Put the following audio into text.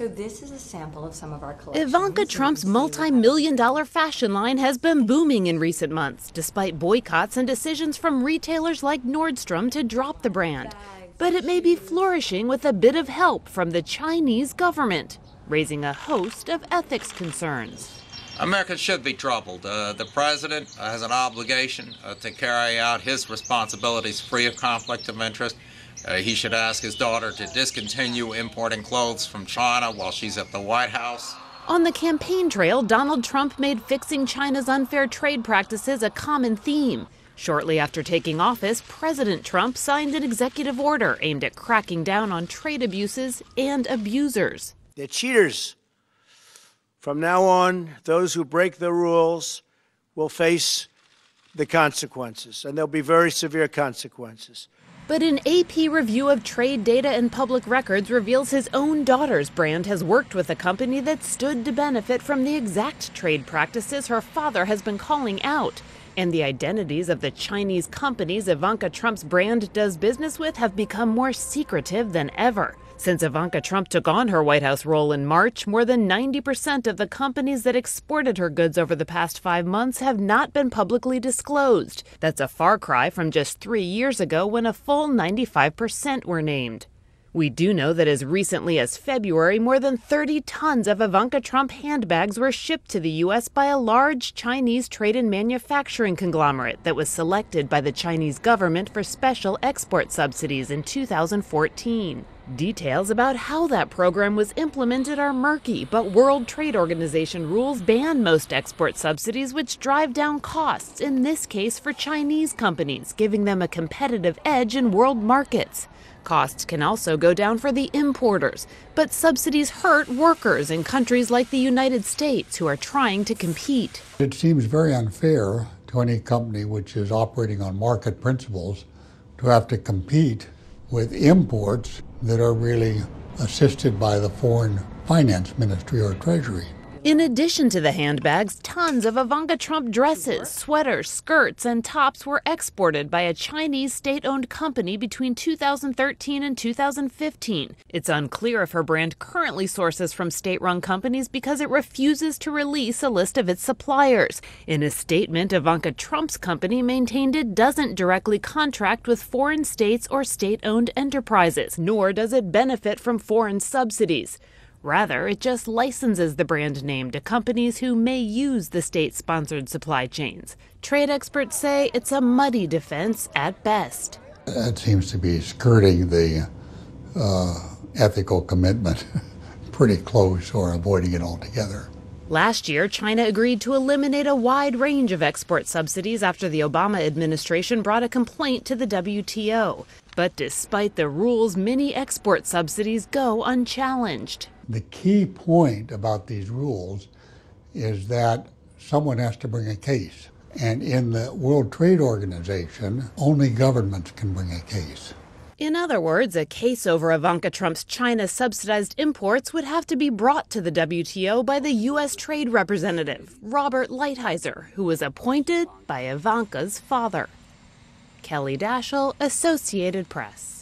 So this is a sample of some of our collections. Ivanka Trump's multi-million-dollar fashion line has been booming in recent months, despite boycotts and decisions from retailers like Nordstrom to drop the brand. But it may be flourishing with a bit of help from the Chinese government, raising a host of ethics concerns. Americans should be troubled. The president has an obligation to carry out his responsibilities free of conflict of interest. He should ask his daughter to discontinue importing clothes from China while she's at the White House. On the campaign trail, Donald Trump made fixing China's unfair trade practices a common theme. Shortly after taking office, President Trump signed an executive order aimed at cracking down on trade abuses and abusers. They're cheaters. From now on, those who break the rules will face the consequences, and there'll be very severe consequences. But an AP review of trade data and public records reveals his own daughter's brand has worked with a company that stood to benefit from the exact trade practices her father has been calling out. And the identities of the Chinese companies Ivanka Trump's brand does business with have become more secretive than ever. Since Ivanka Trump took on her White House role in March, more than 90% of the companies that exported her goods over the past 5 months have not been publicly disclosed. That's a far cry from just 3 years ago when a full 95% were named. We do know that as recently as February, more than 30 tons of Ivanka Trump handbags were shipped to the U.S. by a large Chinese trade and manufacturing conglomerate that was selected by the Chinese government for special export subsidies in 2014. Details about how that program was implemented are murky, but World Trade Organization rules ban most export subsidies, which drive down costs, in this case for Chinese companies, giving them a competitive edge in world markets. Costs can also go down for the importers, but subsidies hurt workers in countries like the United States who are trying to compete. It seems very unfair to any company which is operating on market principles to have to compete with imports that are really assisted by the foreign finance ministry or treasury. In addition to the handbags, tons of Ivanka Trump dresses, sweaters, skirts, and tops were exported by a Chinese state-owned company between 2013 and 2015. It's unclear if her brand currently sources from state-run companies because it refuses to release a list of its suppliers. In a statement, Ivanka Trump's company maintained it doesn't directly contract with foreign states or state-owned enterprises, nor does it benefit from foreign subsidies. Rather, it just licenses the brand name to companies who may use the state-sponsored supply chains. Trade experts say it's a muddy defense at best. It seems to be skirting the ethical commitment pretty close or avoiding it altogether. Last year, China agreed to eliminate a wide range of export subsidies after the Obama administration brought a complaint to the WTO. But despite the rules, many export subsidies go unchallenged. The key point about these rules is that someone has to bring a case. And in the World Trade Organization, only governments can bring a case. In other words, a case over Ivanka Trump's China-subsidized imports would have to be brought to the WTO by the U.S. Trade Representative, Robert Lighthizer, who was appointed by Ivanka's father. Kelly Daschle, Associated Press.